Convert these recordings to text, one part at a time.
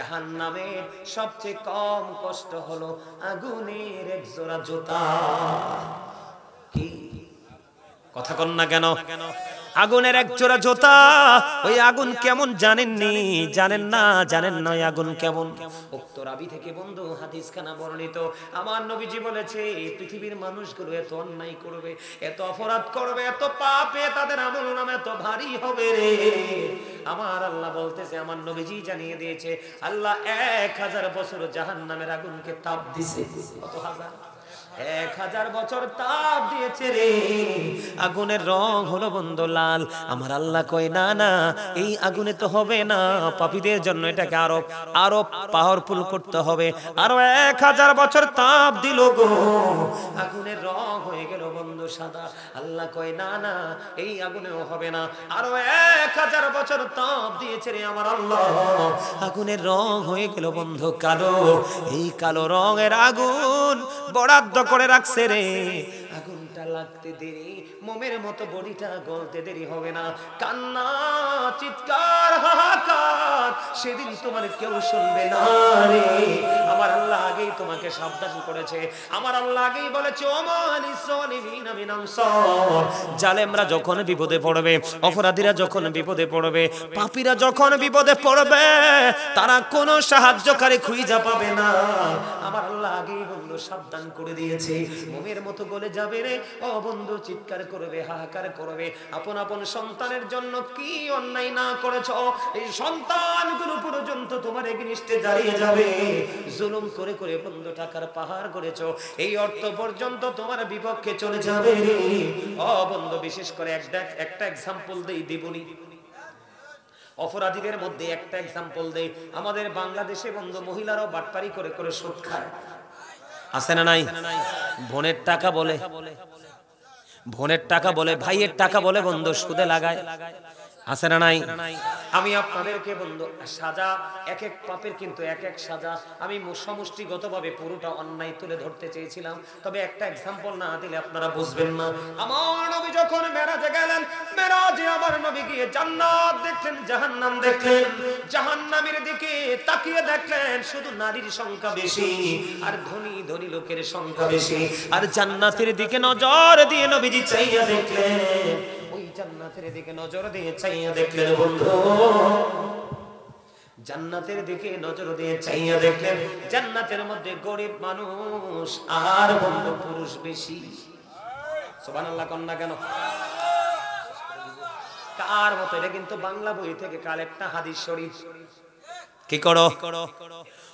জাহান্নামে সবচেয়ে কম কষ্ট হলো আগুনের এক জোড়া জুতা। কি কথা কন না কেন? আগুনের এক জোড়া জুতা। ওই আগুন কেমন জানেননি? জানেন না, জানেন না ওই আগুন কেমন। উক্ত রাবি থেকে বন্ধু হাদিস খানা বর্ণিত, আমার নবীজি বলেছে পৃথিবীর মানুষগুলো এত অন্যায় করবে, এত অপরাধ করবে, এত পাপে তাদের আমলনাম এত ভারী হবে রে। আমার আল্লাহ বলতেছে, আমার নবীজি জানিয়ে দিয়েছে, আল্লাহ 1000 বছর জাহান্নামের আগুনকে তাপ দিছে। কত হাজার? 1000 বছর তাপ দিয়েছে রে। আগুনের রং হলো বন্ধু লাল। আমার আল্লাহ কয় না না, এই আগুনে তো হবে না, পাপীদের জন্য এটাকে আরো পাওয়ারফুল করতে হবে। আরো 1000 বছর তাপ দিল গো, আগুনের রং হয়ে গেল বন্ধু সাদা। আল্লাহ কয় না না, এই আগুনেও হবে না, আরো 1000 বছর তাপ দিয়েছে রে আমার আল্লাহ, আগুনের রং হয়ে গেল বন্ধু কালো। এই কালো রঙের আগুন বরাদ্দ করে রাখছে রে। আগুনটা লাগতে দেরি, মোমের মতো বডিটা গলতে দেরি হবে না। কান্না, চিৎকার, হাহাকার সেদিন তোমার কেউ শুনবে না রে। আমার আল্লাহ আগেই তোমাকে সাবধান করেছে। আমার আল্লাহ আগেই বলেছে, জালেমরা যখন বিপদে পড়বে, অপরাধীরা যখন বিপদে পড়বে, পাপীরা যখন বিপদে পড়বে, তারা কোনো সাহায্যকারী খুঁজে পাবে না। আমার আল্লাহ আগেই বন্ধু সাবধান করে দিয়েছে। মোমের মতো গলে যাবে রে। ও বন্ধু চিৎকার করবে, হাহাকার করবে। আপন আপন সন্তানের জন্য কি অন্যায় না করেছো, এই সন্তানগুলো পর্যন্ত তোমার এগেইনস্টে দাঁড়িয়ে যাবে। জুলুম করে করে বন্ধু টাকার পাহাড় করেছো, এই অর্থ পর্যন্ত তোমার বিপক্ষে চলে যাবে রে। ও বন্ধু বিশেষ করে একটা এক্সাম্পল দেই, দিবনি অপরাধীদের মধ্যে একটা এক্সাম্পল দেই। আমাদের বাংলাদেশে বন্ধু মহিলারাও বাটপারি করে করে সুদ খায়, আছে না নাই? বোনের টাকা বলে, বোনের টাকা বলে, ভাইয়ের টাকা বলে বন্ধু সুদে লাগায়, আছে না নাই? আমি আপনাদেরকে বন্ধু সাজা, এক এক পাপের কিন্তু এক এক সাজা, আমি সমষ্টিগতভাবে পুরোটা অন্যায় তুলে ধরতে চেয়েছিলাম, তবে একটা এক্সাম্পল না দিলে আপনারা বুঝবেন না। আমার নবী যখন মেরাজে গেলেন, মেরাজে আমার নবী গিয়ে জান্নাত দেখলেন, জাহান্নাম দেখলেন। জাহান্নামের দিকে তাকিয়ে দেখলেন শুধু নারীর সংখ্যা বেশি, আর ধনী ধনী লোকের সংখ্যা বেশি। আর জান্নাতের দিকে নজর দিয়ে নবীজি চাইয়া দেখলেন, জান্নাতের দিকে নজর দিয়ে চাইয়া দেখলেন বন্ধু, জান্নাতের দিকে নজর দিয়ে চাইয়া দেখলেন জান্নাতের মধ্যে গরিব মানুষ আর বন্ধু পুরুষ বেশি। সুবহানাল্লাহ কন্যা কেন? কার মতো? এটা কিন্তু বাংলা বই থেকে কালেক্ট হাদিস শরীফ। কি করো?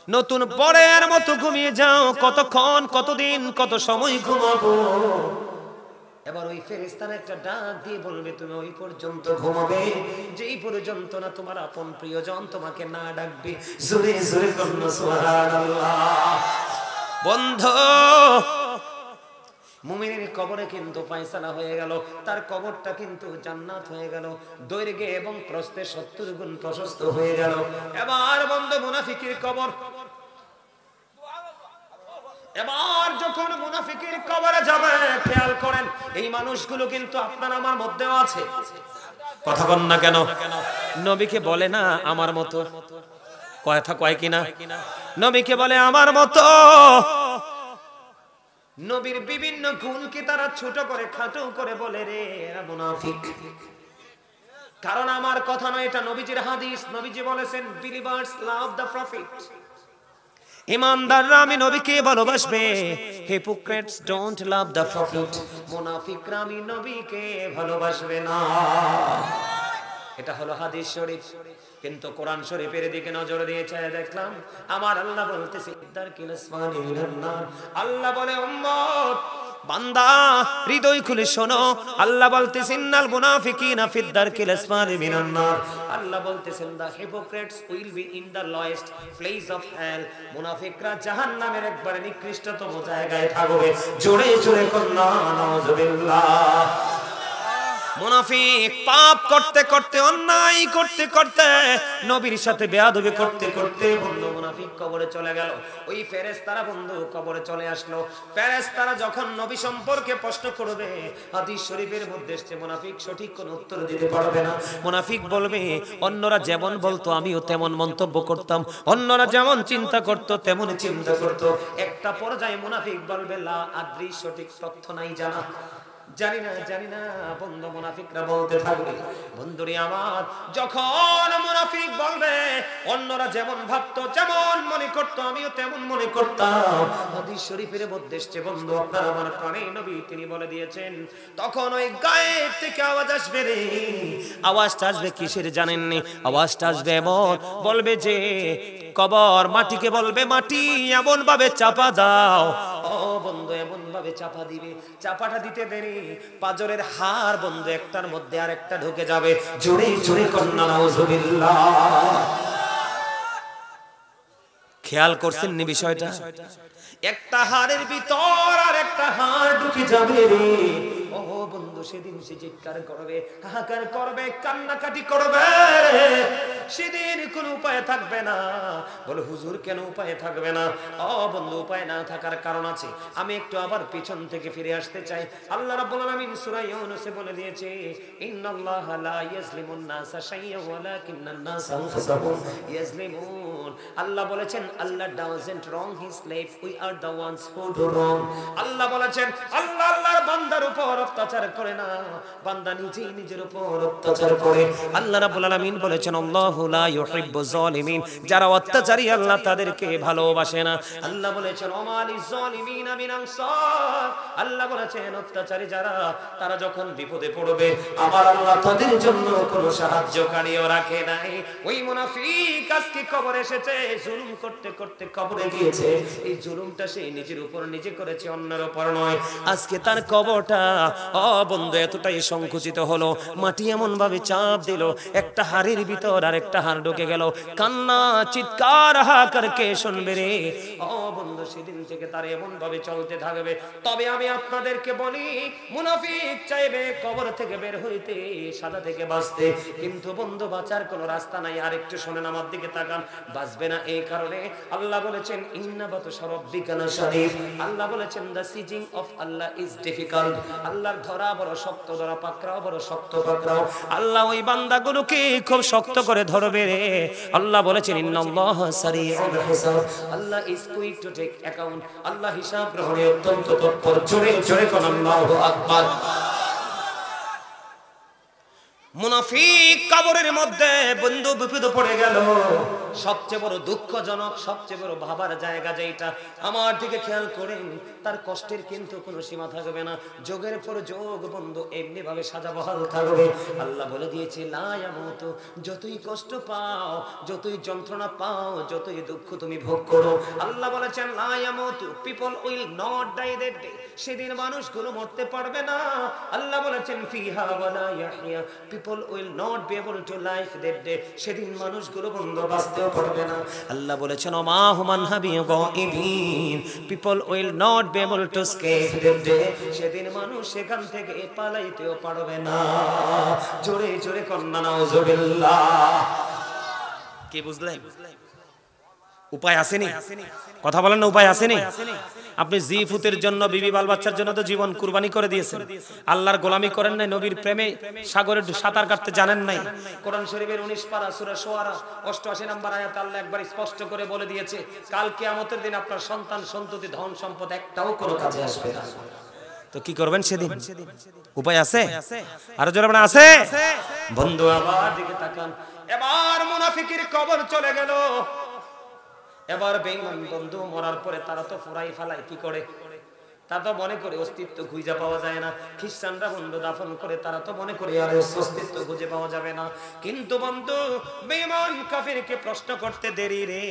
নতুন পরের মতো ঘুমিয়ে যাও, কতক্ষণ, কতদিন, কত সময় ঘুমাবো। এবার ওই ফেরেশতারা একটা ডাক দিয়ে বলবে, তুমি ওই পর্যন্ত ঘুমাবে যেই পর্যন্ত না তোমার আপন প্রিয়জন তোমাকে না ডাকবে। জোরে জোরে বলুন সুবহানাল্লাহ। বন্ধু, মুমিনের কবরে কিন্তু ফয়সালা হয়ে গেল, তার কবরটা কিন্তু জান্নাত হয়ে গেল, দৈর্ঘ্যে এবং প্রস্থে 70 গুণ প্রশস্ত হয়ে গেল। এবার বন্ধু মুনাফিকের কবর, এবার যখন মুনাফিকের কবরে যাবে, খেয়াল করেন এই মানুষগুলো কিন্তু আপনার আমার মধ্যেও আছে, কথা বল না কেন? নবীকে বলে না আমার মতো, কথা কয় কিনা? নবীকে বলে আমার মতো। নবীর বিভিন্ন গুণকে তারা ছোট করে, খাটো করে বলে রে এরা মুনাফিক। কারণ আমার কথা নয়, এটা নবীজির হাদিস। নবীজি বলেছেন, বিলিভার্স লাভ দ্য প্রফিট, ইমানদাররা আমি নবীকে ভালোবাসবে, hypocrites don't love the profit, মুনাফিকরা আমি নবীকে ভালোবাসবে না। এটা হলো হাদিস শরীফ। কিন্তু কোরআন শরীফের দিকে নজর দিয়ে চাই দেখলাম আমার আল্লাহ বলতেছে, আল্লাহ বলে উম্মত বান্দা হৃদয় খুলে শোনো, আল্লাহ বলতেছেন ইন্নাল মুনাফিকিনা ফিদ দারকিল আসফালি মিনান নার, আল্লাহ বলতেছেন the hypocrites will be in the lowest place of hell, মুনাফিকরা জাহান্নামের একবারে নিকৃষ্টতম জায়গায় থাকবে। জোরে জোরে কন্না নাউজুবিল্লাহ। মুনাফিক পাপ করতে করতে অন্যায় করতে করতে নবীর সাথে বেয়াদবি করতে করতে বন্ধু মুনাফিক কবরে চলে গেল। ওই ফেরেশতারা বন্ধু কবরে চলে আসলো। ফেরেশতারা যখন নবী সম্পর্কে প্রশ্ন করবে, হাদিস শরীফের মধ্যে এসেছে মুনাফিক সঠিক কোনো উত্তর দিতে পারবে না। মুনাফিক বলবে অন্যরা যেমন বলতো আমিও তেমন মন্তব্য করতাম, অন্যরা যেমন চিন্তা করতো তেমন চিন্তা করতো। একটা পর্যায়ে মুনাফিক বলবে লা আদ্রি, সঠিক তথ্য নাই, জানি না বন্ধু মুনাফিকরা বলতে থাকবে। বন্ধুরে আমার, যখন মুনাফিক বলবে অন্যরা যেমন ভাবতো যেমন মনে করতো আমিও তেমন মনে করতাম, হাদিস শরীফের মধ্যে এসেছে বন্ধু আপনার আমার প্রাণের নবী তিনি বলে দিয়েছেন, তখন ওই গায়েব থেকে আওয়াজ আসবে রে। আওয়াজটা আসবে কিসের জানেননি? আওয়াজটা আসবে এমন, বলবে যে কবর মাটিকে বলবে মাটি এমন ভাবে চাপা দাও। ও বন্ধু এমন ভাবে চাপা দিবে, চাপাটা দিতে দেরি পাজরের হাড় বন্ধু একটার মধ্যে আর একটা ঢুকে যাবে। জোরে জোরে কন্যা নাউজুবিল্লাহ। খেয়াল করছেন নি বিষয়টা? একটা হাড়ের ভিতর আর একটা হাড় ঢুকে যাবে রে। ও বন্ধু সেদিন সে চিৎকার করবে, হাহাকার করবে, কান্নাকাটি করবে। সেদিন কোনো উপায় থাকবে না। বলে হুজুর কেন উপায় থাকবে না? ও বন্ধু উপায় না থাকার কারণ আছে। আমি একটু আবার পিছন থেকে ফিরে আসতে চাই। আল্লাহ রাব্বুল আলামিন সূরা ইউনূসে বলে দিয়েছে, ইন্নাল্লাহা লা ইয়াজলিমুন নাসা শাইয়্যান ওয়ালাকিন্নান নাসা আনফুসাহুম ইয়াজলিমুন। আল্লাহ বলেছেন Allah doesn't wrong his slave, we are the ones who do wrong. Allah বলেছেন আল্লাহ আল্লাহর বান্দার উপর অত্যাচার করে না, বান্দা নিজেই নিজের উপর অত্যাচার করে। আল্লাহ রাব্বুল আলামিন বলেছেন আল্লাহু লা ইউহিব্বুয যালিমিন, যারা অত্যাচারী আল্লাহ তাদেরকে ভালোবাসে না। আল্লাহ বলেছেন ওমালিজ যালিমিনা মিন আনসার। আল্লাহ বলেছেন অত্যাচারী যারা তারা যখন বিপদে পড়বে আমার আল্লাহ তাদের জন্য কোনো সাহায্যকারীও রাখে নাই। ওই মুনাফিক আজকে কবরে এসেছে, জুলুম করতে করতে কবরে গিয়েছে। এই জুলুমটা সে নিজের উপর নিজে করেছে, অন্যের উপর নয়। আজকে তার কবরটা বন্ধু এতটাই সংকুচিত হলো, মাটি এমন ভাবে চাপ দিল, একটা হাড়ের ভিতর আর একটা হাড় ঢুকে গেল। কান্না চিৎকার হাহাকার কে শুনবে রে? বন্ধু সেদিন থেকে তার এমন ভাবে চলতে থাকবে। তবে আমি আপনাদেরকে বলি মুনাফিক চাইবে কবর থেকে বের হইতে, সাদা থেকে বাঁচতে, কিন্তু বন্ধু বাঁচার কোনো রাস্তা নাই। আর একটু শুনেন আমার দিকে তাকান, বাঁচবে না। এই কারণে আল্লাহ বলেছেন ইন্না বাতশা রাব্বিকা লাশাদীদ। আল্লাহ বলেছেন the seizing of Allah is difficult. আল্লাহর ধরা বড় শক্ত, ধরা পাকড়াও বড় শক্ত পাকড়াও। আল্লাহ ওই বান্দাগুলোকে খুব শক্ত করে ধরবে রে। আল্লাহ বলেছেন ইন্নাল্লাহা সারিউল হিসাব, Allah is quick to take account. Allah হিসাব গ্রহণে অত্যন্ত তৎপর। জোরে জোরে কোন আল্লাহু আকবার। মুনাফিক কবরের মধ্যে বন্ধু বিপদে পড়ে গেল। সবচেয়ে বড় দুঃখজনক, সবচেয়ে বড় ভাবার জায়গা যেটা, আমার দিকে খেয়াল করেন, তার কষ্টের কিন্তু কোনো সীমা থাকবে না। যোগের পর যোগ বন্ধু এমনি ভাবে সাজাবহাল থাকবে। আল্লাহ বলে দিয়েছে লা ইয়ামুতু, যতই কষ্ট পাও, যতই যন্ত্রণা পাও, যতই দুঃখ তুমি ভোগ করো, আল্লাহ বলেছেন লা ইয়ামুতু, people will not die that day. সেদিন মানুষগুলো মরতে পারবে না। আল্লাহ বলেছেন ফিহা ওয়ালা ইয়াহইয়া, people will not be able to live that day। সেদিন মানুষগুলো বন্ধু বাঁচতেও পারবে না। আল্লাহ বলেছেন ওমা human হাবিয়ু গায়িবিন, people will not be able to escape that day। সেদিন মানুষ সেখান থেকে পালাইতেও পারবে না। জোরে জোরে কন্না নাউজুবিল্লাহ। কি বুঝলেন? উপায় আসেনি? কথা বলেন না, উপায় আসেনি? আপনি জিফুতের জন্য, বিবি বাল বাচ্চার জন্য তো জীবন কুরবানি করে দিয়েছেন। আল্লাহর গোলামি করেন নাই, নবীর প্রেমে সাগরে সাঁতার কাটতে জানেন নাই। কোরআন শরীফের 19 পারা সূরা শুআরা 88 নম্বর আয়াতে আল্লাহ একবার স্পষ্ট করে বলে দিয়েছে কাল কিয়ামতের দিন আপনার সন্তান সন্ততি ধন সম্পদ একটাও কোনো কাজে আসবে না। তো কি করবেন সেদিন? উপায় আছে? আর জোরে বলেন আছে? বন্ধু আবার দিকে তাকান, এবার মুনাফিকের কবর চলে গেল। এবার বেঈমান বন্ধু মরার পরে তারা তো ফুরাই ফালাই কি করে? তা তো মনে করে অস্তিত্ব খুঁজে পাওয়া যায় না। খ্রিস্টানরা বন্ধু দাফন করে, তারা তো মনে করে আর অস্তিত্ব খুঁজে পাওয়া যাবে না। কিন্তু বন্ধু বেঈমান কাফিরকে প্রশ্ন করতে দেরি রে,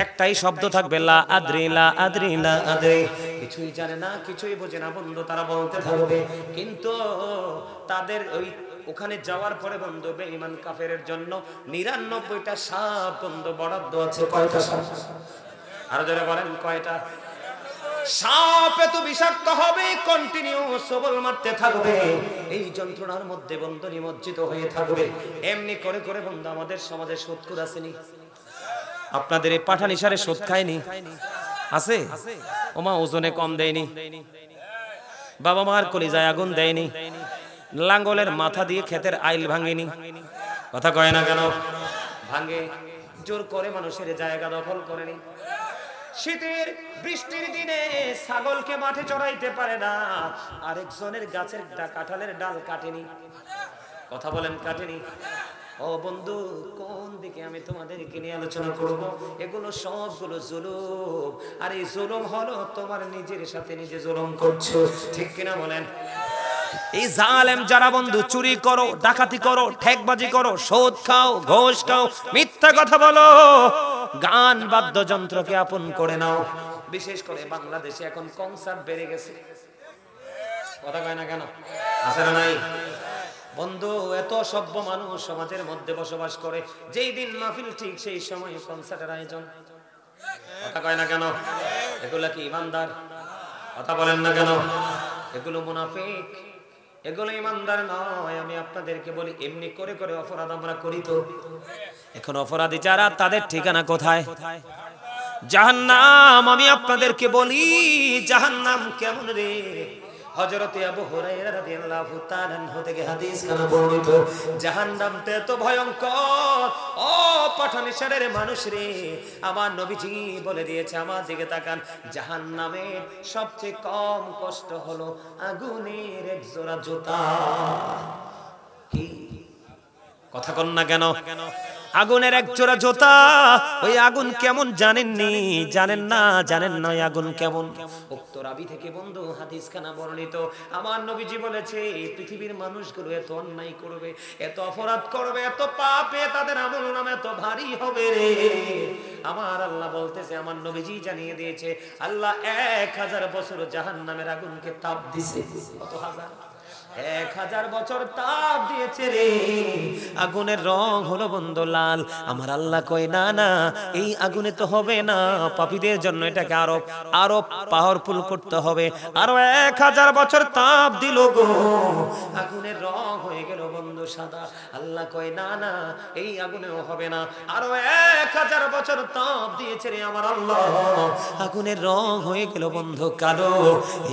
একটাই শব্দ থাকবে লা আদ্রি লা আদ্রি লা আদ্রি। কিছুই জানে না, কিছুই বোঝে না বন্ধু, তারা বলতে থাকবে। কিন্তু তাদের ওই ওখানে যাওয়ার পরে বন্ধু বেঈমান কাফেরের জন্য 99টা সাপ বন্ধু বরাদ্দ আছে। কয়টা সাপ? আরো যারা বলেন কয়টা? সাপ এত বিষাক্ত হবে, কন্টিনিউ সবল মারতে থাকবে, এই যন্ত্রণার মধ্যে বন্ধু নিমজ্জিত হয়ে থাকবে। এমনি করে করে বন্ধু আমাদের সমাজে সুদখোর আসেনি? আপনাদের এই পাঠানি সারে সুদ খায়নি? আছে? ওমা ওজনে কম দেয়নি, বাবা মার কলিজায় আগুন দেয়নি, লাঙ্গলের মাথা দিয়ে ক্ষেতের আইল ভাঙেনি। কথা কয় না কেন? ভাঙে, জোর করে মানুষের জায়গা দখল করেনি। শীতের বৃষ্টির দিনে ছাগলকে মাঠে চড়াইতে পারে না, আরেকজনের গাছের কাঁঠালের ডাল কাটেনি। কথা বলেন, কাটেনি? ও বন্ধু, কোন দিকে আমি তোমাদেরকে নিয়ে আলোচনা করব? এগুলো সবগুলো জুলুম। আর এই জুলুম হলো তোমার নিজের সাথে নিজে জুলুম করছো, ঠিক কিনা বলেন? এই জালেম যারা বন্ধু, চুরি করো, ডাকাতি করো, ঠেকবাজি করো, সুদ খাও, ঘুষ খাও, মিথ্যা কথা বলো, গান বাদ্যযন্ত্রকে আপন করে নাও। বিশেষ করে বাংলাদেশে এখন কনসার্ট বেড়ে গেছে। কথা কয় না কেন? আছে না নাই? বন্ধু, এত সভ্য মানুষ সমাজের মধ্যে বসবাস করে, যেই দিন মাহফিল ঠিক সেই সময় কনসার্টের আয়োজন। কথা কয় না কেন? এগুলা কি ইমানদার? কথা বলেন না কেন? এগুলো মুনাফিক, এগুলো ইমানদার নয়। আমি আপনাদেরকে বলি, এমনি করে করে অপরাধ আমরা করি তো। এখন অপরাধী যারা, তাদের ঠিকানা কোথায়? জাহান্নাম। আমি আপনাদেরকে বলি, জাহান্নাম কেমন রে? হযরতে আবু হুরায়রা রাদিয়াল্লাহু তাআলা আনহু থেকে হাদিস কানা বর্ণিত, জাহান্নামটা এত ভয়ঙ্কর। ও পাঠান শহরের মানুষ রে, আমার নবীজি বলে দিয়েছে, আমার দিকে তাকান, জাহান্নামে সবচেয়ে কম কষ্ট হলো আগুনের এক জোড়া জুতা। কি কথা কন না কেন? আগুনের এক জোড়া জুতা। ওই আগুন কেমন জানেননি? জানেন না? জানেন না আগুন কেমন? উক্ত রাবি থেকে বন্ধু হাদিস খানা বর্ণিত, আমার নবীজি বলেছে, এই পৃথিবীর মানুষগুলো এত অন্যায় করবে, এত অপরাধ করবে, এত পাপে তাদের আমল নাম এত ভারী হবে রে। আমার আল্লাহ বলতেছে, আমার নবীজি জানিয়ে দিয়েছে, আল্লাহ 1000 বছর জাহান্নামের আগুনকে তাপ দিছে। কত হাজার? 1000 বছর তাপ দিয়েছে রে। আগুনের রং হলো বন্ধু লাল। আমার আল্লাহ কয়, না না, এই আগুনে তো হবে না, পাপীদের জন্য এটাকে আরো আরো পাওয়ারফুল করতে হবে। আরো 1000 বছর তাপ দিল গো, আগুনের রং হয়ে গেল বন্ধু সাদা। আল্লাহ কয়, না না, এই আগুনেও হবে না, আরো 1000 বছর তাপ দিয়েছে রে আমার আল্লাহ, আগুনের রং হয়ে গেল বন্ধু কালো।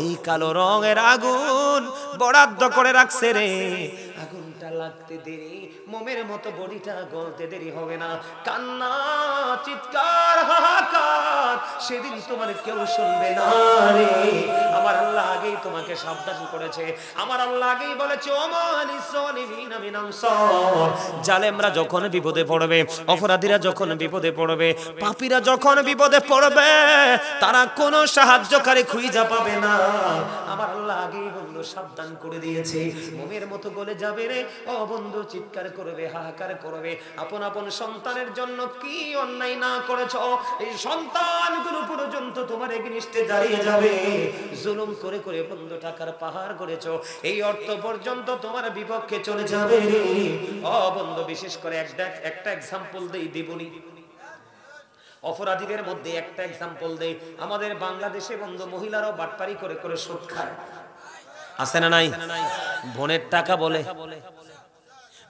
এই কালো রঙের আগুন বরাদ্দ করে রাখছে রে। আগুনটা লাগতে দেরি, মোমের মতো বডিটা গলতে দেরি হবে না। কান্না, চিৎকার, হাহাকার সেদিন তোমার কেউ শুনবে না রে। আমার আল্লাহ আগেই তোমাকে সাবধান করেছে। আমার আল্লাহ আগেই বলেছে, ওমালিস জালিমিনা মিন আনসার। জালেমরা যখন বিপদে পড়বে, অপরাধীরা যখন বিপদে পড়বে, পাপীরা যখন বিপদে পড়বে, তারা কোনো সাহায্যকারী খুঁজে পাবে না। আমার আল্লাহ আগেই বন্ধু সাবধান করে দিয়েছে। মোমের মতো গলে যাবে রে। ও বন্ধু, চিৎকার করবে, হাহাকার করবে। আপন আপন সন্তানের জন্য কি অন্যায় না করেছ, এই সন্তানগুলো পর্যন্ত তোমার এগেইনস্টে দাঁড়িয়ে যাবে। জুলুম করে করে বন্ধু টাকার পাহাড় করেছ, এই অর্থ পর্যন্ত তোমার বিপক্ষে চলে যাবে রে। ও বন্ধু, বিশেষ করে একটা এক্সাম্পল দেই, দিবনি অপরাধীদের মধ্যে একটা এক্সাম্পল দেই। আমাদের বাংলাদেশে বন্ধু মহিলারাও বাটপারি করে করে সুদ খায়। আছে না নাই? বোনের টাকা বলে,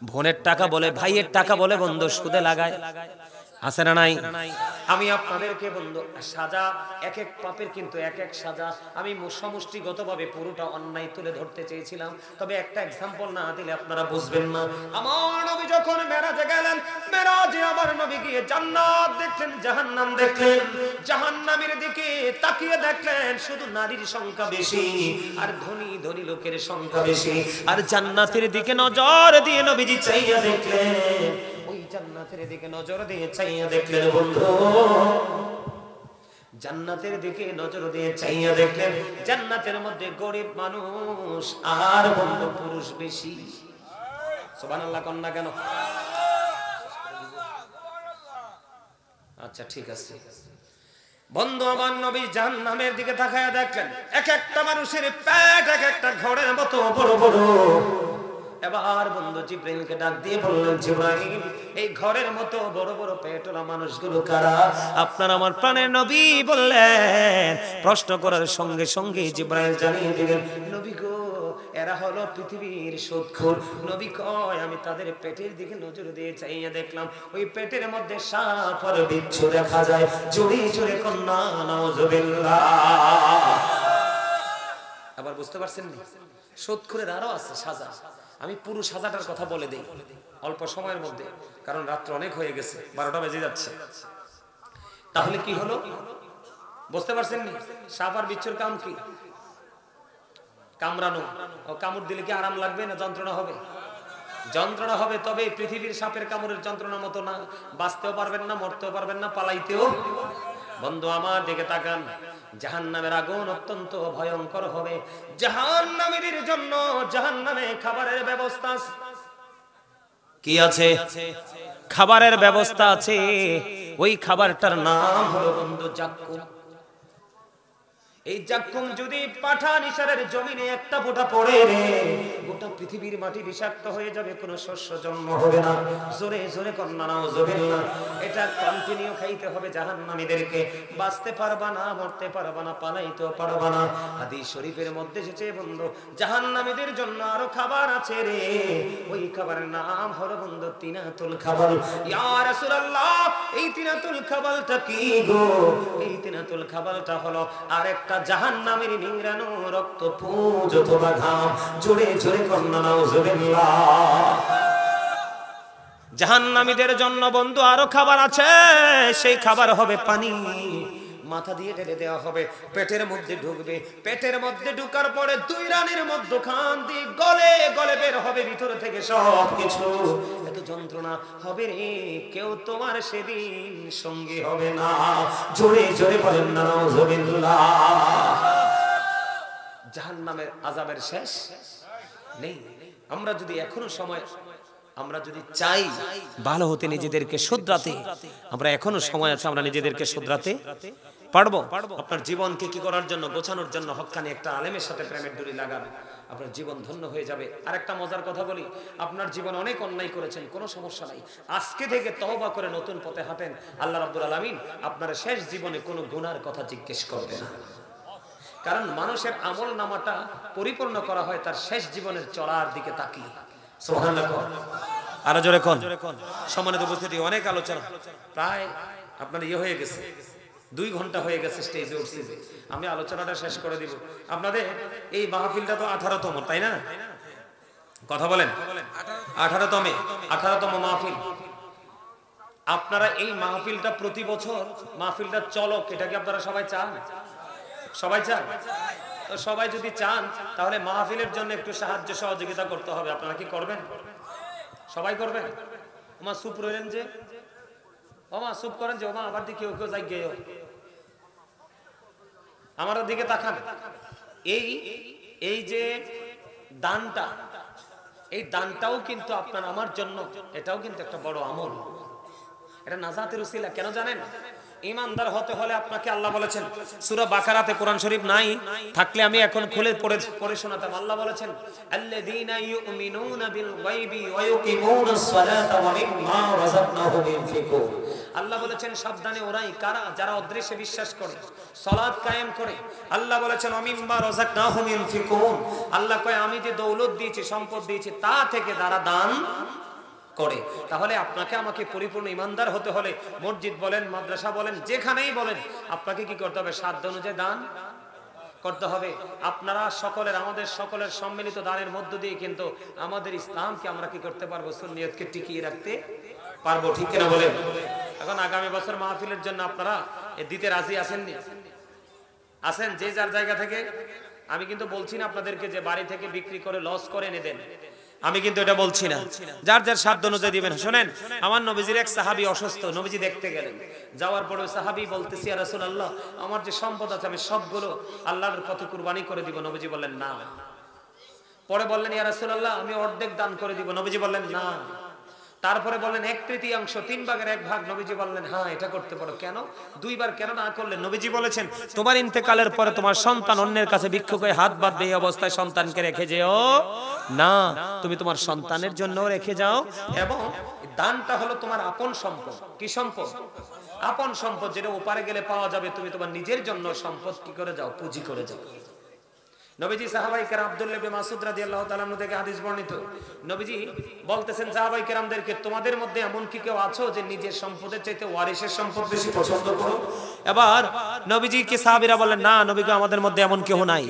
বোনের টাকা বলে, ভাইয়ের টাকা বলে বন্ধু সুদে লাগায়। আছে না নাই? আমি আপনাদেরকে বন্ধু সাজা, এক এক পাপের কিন্তু এক এক সাজা। আমি সমষ্টিগতভাবে পুরোটা অন্যায় তুলে ধরতে চেয়েছিলাম, তবে একটা এক্সাম্পল না দিলে আপনারা বুঝবেন না। আমার নবী যখন মেরাজে গেলেন, মেরাজে আমার নবী গিয়ে জান্নাত দেখলেন, জাহান্নাম দেখলেন। জাহান্নামের দিকে তাকিয়ে দেখলেন শুধু নারীর সংখ্যা বেশি, আর ধনী ধনী লোকের সংখ্যা বেশি। আর জান্নাতের দিকে নজর দিয়ে নবীজি চাইয়া দেখলেন, জান্নাতের দিকে নজর দিয়ে চাইয়া দেখলেন বন্ধু, জান্নাতের দিকে নজর দিয়ে চাইয়া দেখলেন জান্নাতের মধ্যে গরিব মানুষ আর বন্ধু পুরুষ বেশি। সুবহানাল্লাহ কন্যা কেন? আচ্ছা ঠিক আছে বন্ধু, আমার নবী জাহান্নামের দিকে তাকায়া দেখলেন এক একটা মানুষের পেট এক একটা ঘরের মতো বড় বড়। এবার বন্ধু জিব্রাইলকে ডাক দিয়ে বললেন, জিব্রাইল, এই ঘরের মতো বড় বড় পেটওয়ালা মানুষগুলো কারা? আপনার আমার প্রাণের নবী বললেন, প্রশ্ন করার সঙ্গে সঙ্গে জিব্রাইল জানিয়ে দিলেন, নবী গো, এরা হলো পৃথিবীর সুদখোর। নবী কয়, আমি তাদের পেটের দিকে নজর দিয়ে চাইয়া দেখলাম, ওই পেটের মধ্যে সাপ আর বিচ্ছু দেখা যায়। জোরে জোরে কন্যা নাউজুবিল্লাহ। আবার বুঝতে পারছেন না, সুদখোরের আরো আছে সাজা। আমি পুরো সাজাটার কথা বলে দেই অল্প সময়ের মধ্যে, কারণ রাত্র অনেক হয়ে গেছে, 12টা বেজে যাচ্ছে। তাহলে কি হলো বুঝতে পারছেন না? সাপ আর বিচ্ছুর কাম কি? কামড়ানো। ও কামড় দিলে কি আরাম লাগবে না যন্ত্রণা হবে? যন্ত্রণা হবে। তবে পৃথিবীর সাপের কামড়ের যন্ত্রণার মতো না। বাঁচতেও পারবেন না, মরতেও পারবেন না, পালাইতেও। বন্ধু আমার দিকে তাকান, জাহান্নামের আগুন অত্যন্ত ভয়ঙ্কর হবে। জাহান্নামীদের জন্য জাহান্নামে খাবারের ব্যবস্থা আছে। কি আছে? খাবারের ব্যবস্থা আছে। ওই খাবারটার নাম হলো বন্ধু জাক্কুম। এই জাক্কুম যদি পাঠান ইশারের জমিনে একটা ফোঁটা পড়ে রে, গোটা পৃথিবীর মাটি বিষাক্ত হয়ে যাবে, কোনো শস্য জন্ম হবে না। জোরে জোরে কন্যা নাউজুবিল্লাহ। এটা কন্টিনিউ খাইতে হবে জাহান্নামীদেরকে। বাঁচতে পারবা না, মরতে পারবা না, পালাইতেও পারবা না। হাদিস শরীফের মধ্যে এসেছে বন্ধু, জাহান্নামীদের জন্য আরো খাবার আছে রে। ওই খাবারের নাম হলো বন্ধু তিনাতুল খাবাল। ইয়া রাসূলুল্লাহ, এই তিনাতুল খাবালটা কি গো? এই তিনাতুল খাবালটা হলো আরেকটা জাহান্নামের নিংড়ানো রক্ত পুঁজ অথবা ঘাম। জোরে জোরে কন্যা নাউজুবিল্লাহ। জাহান্নামীদের জন্য বন্ধু আরো খাবার আছে। সেই খাবার হবে পানি। মাথা দিয়ে ঢেলে দেওয়া হবে, পেটের মধ্যে ঢুকবে। পেটের মধ্যে ঢুকার পরে 2 রানের মধ্যখান দিয়ে গলে গলে বের হবে ভিতর থেকে সব কিছু। এত যন্ত্রণা হবে রে, কেউ তোমার সেদিন সঙ্গী হবে না। জোরে জোরে বলেন না নাউজুবিল্লাহ। জাহান্নামের আযাবের শেষ নেই। আমরা যদি এখনো সময়, আমরা যদি চাই ভালো হতে, নিজেদেরকে শুধরাতে, আমরা এখনো সময় আছে, আমরা নিজেদেরকে শুধরাতে পারবো। আপনার জীবনকে কি করার জন্য, গোছানোর জন্য হক্কানি একটা আলেমের সাথে প্রেমের ডুরি লাগান, আপনার জীবন ধন্য হয়ে যাবে। আর একটা মজার কথা বলি, আপনার জীবন অনেক অন্যায় করেছেন, কোনো সমস্যা নাই। আজকে থেকে তওবা করে নতুন পথে হাঁটেন, আল্লাহ রাব্বুল আলামিন আপনার শেষ জীবনে কোনো গুনার কথা জিজ্ঞেস করবে না। কারণ মানুষের আমল নামাটা পরিপূর্ণ করা হয় তার শেষ জীবনের চলার দিকে তাকিয়ে। সুবহানাল্লাহ। আরো জোরে কোন। সম্মানিত উপস্থিতি, অনেক আলোচনা, প্রায় আপনার হয়ে গেছে, 2 ঘন্টা হয়ে গেছে স্টেজে উঠছি। আমি আলোচনাটা শেষ করে দিব। আপনাদের এই মাহফিলটা তো 18তম, তাই না? কথা বলেন, 18তম মাহফিল। আপনারা এই মাহফিলটা প্রতি বছর মাহফিলটা চলক, এটা কি আপনারা সবাই চান? সবাই চান? তো সবাই যদি চান তাহলে মাহফিলের জন্য একটু সাহায্য সহযোগিতা করতে হবে। আপনারা কি করবেন? সবাই করবেন? ওমা চুপ রইলেন যে, ওমা চুপ করেন যে, ওমা আবার দিকে কেউ কেউ যাই গেও, আমার দিকে তাকান। এই যে দানটা, এই দানটাও কিন্তু আপনার আমার জন্য, এটাও কিন্তু একটা বড় আমল। এটা নাজাতের উসিলা। কেন জানেন? ঈমানদার হতে হলে আপনাকে আল্লাহ বলেছেন, সূরা বাকারাতে, কোরআন শরীফ নাই থাকলে আমি এখন খুলে পড়ে শোনাতাম। আল্লাহ বলেছেন, আল্লাযীনা ইউমিনুনা বিল গায়বি ওয়া ইউকিমুনাস সালাতা ওয়া মিম্মা রাযাকনাহুম ইউনফিকুন। আল্লাহ বলেছেন সাবধানে ওরাই কারা যারা অদৃশ্যে বিশ্বাস করে, সালাত কায়েম করে। আল্লাহ বলেছেন ওয়া মিম্মা রাযাকনাহুম ইউনফিকুন। আল্লাহ কয় আমি যে দৌলত দিয়েছি, সম্পদ দিয়েছি, তা থেকে তারা দান করে। তাহলে আপনাকে আমাকে পরিপূর্ণ ইমানদার হতে হলে মসজিদ বলেন, মাদ্রাসা বলেন, যেখানেই বলেন, আপনাকে কি করতে হবে? সাধ্য অনুযায়ী দান করতে হবে। আপনারা সকলের, আমাদের সকলের সম্মিলিত দানের মধ্য দিয়ে কিন্তু আমাদের ইসলামকে আমরা কি করতে পারবো? সুন্নিয়তকে টিকিয়ে রাখতে পারবো। ঠিক কিনা বলেন? এখন আগামী বছর মাহফিলের জন্য আপনারা দিতে রাজি আছেননি? আছেন? যে যার জায়গা থেকে। আমি কিন্তু বলছি না আপনাদেরকে যে বাড়ি থেকে বিক্রি করে লস করে এনে দেন, আমি কিন্তু এটা বলছি না। যার যার সাধ্য অনুযায়ী দিবেন। শুনেন, আমার নবীজির এক সাহাবী অসুস্থ, নবীজি দেখতে গেলেন। যাওয়ার পরে সাহাবী বলতেছি, ইয়া রাসূলুল্লাহ, আমার যে সম্পদ আছে আমি সবগুলো আল্লাহর পথে কুরবানি করে দিব। নবীজি বললেন না। পরে বললেন, ইয়া রাসূলুল্লাহ, আমি অর্ধেক দান করে দিব। নবীজি বললেন না। তারপরে বললেন 1/3, 1/3 নবীজি বললেন হ্যাঁ এটা করতে পারো। কেন 2 বার কেন না করলেন? নবীজি বলেছেন তোমার ইন্তেকালের পরে তোমার সন্তান অন্যের কাছে ভিক্ষুক হয়ে হাত বাঁধবে, এই অবস্থায় সন্তানকে রেখে যেও না, তুমি তোমার সন্তানের জন্য রেখে যাও। এবং দানটা হলো তোমার আপন সম্পদ। কি সম্পদ? আপন সম্পদ, যেটা ওপারে গেলে পাওয়া যাবে। তুমি তোমার নিজের জন্য সম্পদ কি করে যাও? পুঁজি করে যাও। নবীজি সাহাবায়ে কেরাম আব্দুল্লাহ ইবনে মাসউদ রাদিয়াল্লাহু তাআলা আনহু থেকে হাদিস বর্ণিত, নবীজি বলতেছেন সাহাবায়ে কেরামদেরকে, তোমাদের মধ্যে এমন কি কেউ আছো যে নিজের সম্পদের চাইতে ওয়ারিসের সম্পদ বেশি পছন্দ করো? এবার নবীজি কি সাহাবীরা বললেন না নবীগো আমাদের মধ্যে এমন কেউ নাই।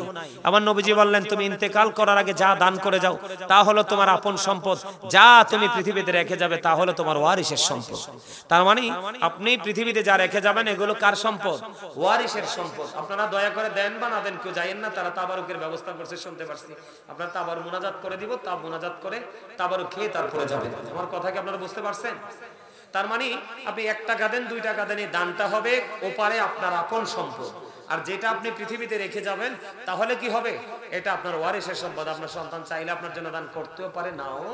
আমার নবীজি বললেন তুমি ইন্তেকাল করার আগে যা দান করে যাও তা হলো তোমার আপন সম্পদ, যা তুমি পৃথিবীতে রেখে যাবে তা হলো তোমার ওয়ারিসের সম্পদ। তার মানে আপনি পৃথিবীতে যা রেখে যাবেন এগুলো কার সম্পদ? ওয়ারিসের সম্পদ। আপনারা দয়া করে দেন বা না দেন কেউ যায়েন না, তারা তাবারুকের ব্যবস্থা করছে শুনতে পারছি। আপনারা তাবারু মুনাজাত করে দিব, তা মুনাজাত করে তাবারু খেয়ে তারপরে যাবেন। আমার কথা কি আপনারা বুঝতে পারছেন? তার মানে আপনি 1 টাকা দেন 2 টাকা দেন, এই দানটা হবে ওপারে আপনার আপন সম্পদ। আর যেটা আপনি পৃথিবীতে রেখে যাবেন তাহলে কি হবে? এটা আপনার ওয়ারিসের সম্পদ। আপনার সন্তান চাইলে আপনার জন্য দান করতেও পারে, নাও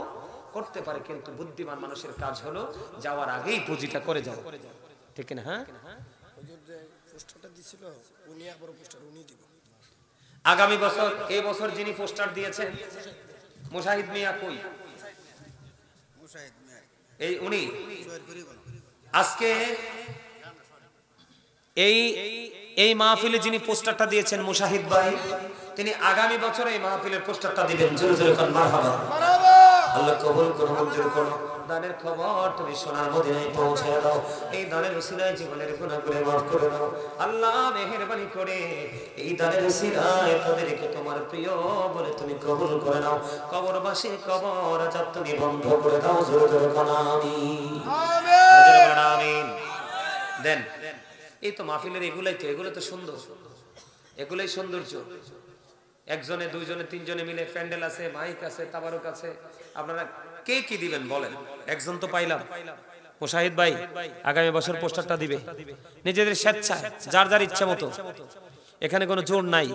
করতে পারে, কিন্তু বুদ্ধিমান মানুষের কাজ হলো যাওয়ার আগেই পুঁজিটা করে যাও। ঠিক না? হ্যাঁ, আগামী বছর, এই বছর যিনি পোস্টার দিয়েছেন মুশাহিদ মিয়া কই? এই উনি আজকে এই মাহফিলে যিনি পোস্টারটা দিয়েছেন মুশাহিদ ভাই, তিনি আগামী বছর এই মাহফিলের পোস্টারটা দিবেন। জোরে জোরে কান মারহাবা। আল্লাহ কবুল করুন, মঞ্জুর করুন। দানের খবর তুমি সোনার মদিনায় পৌঁছে দাও। এই দানের উসিলায় জীবনের গুনাহগুলো মাফ করে দাও। আল্লাহ মেহেরবানি করে এই দানের উসিলায় তাদেরকে তোমার প্রিয় বলে তুমি কবুল করে নাও। কবরবাসীর কবর আযাব তুমি বন্ধ করে দাও। জোরে জোরে কান আমিন। আমিন আমিন। দেন এই তো মাহফিলের এগুলো তো সুন্দর, এগুলাই সৌন্দর্য। একজনে, দুইজনে, তিনজনে মিলে প্যান্ডেল আছে, মাইক আছে, তাবারুক আছে। আপনারা কে কি দিবেন বলেন? একজন তো পাইলাম মুশাহিদ ভাই, আগামী বছর পোস্টারটা দিবে নিজেদের স্বেচ্ছায়, যার যার ইচ্ছা মতো। এখানে কোনো জোর নাই।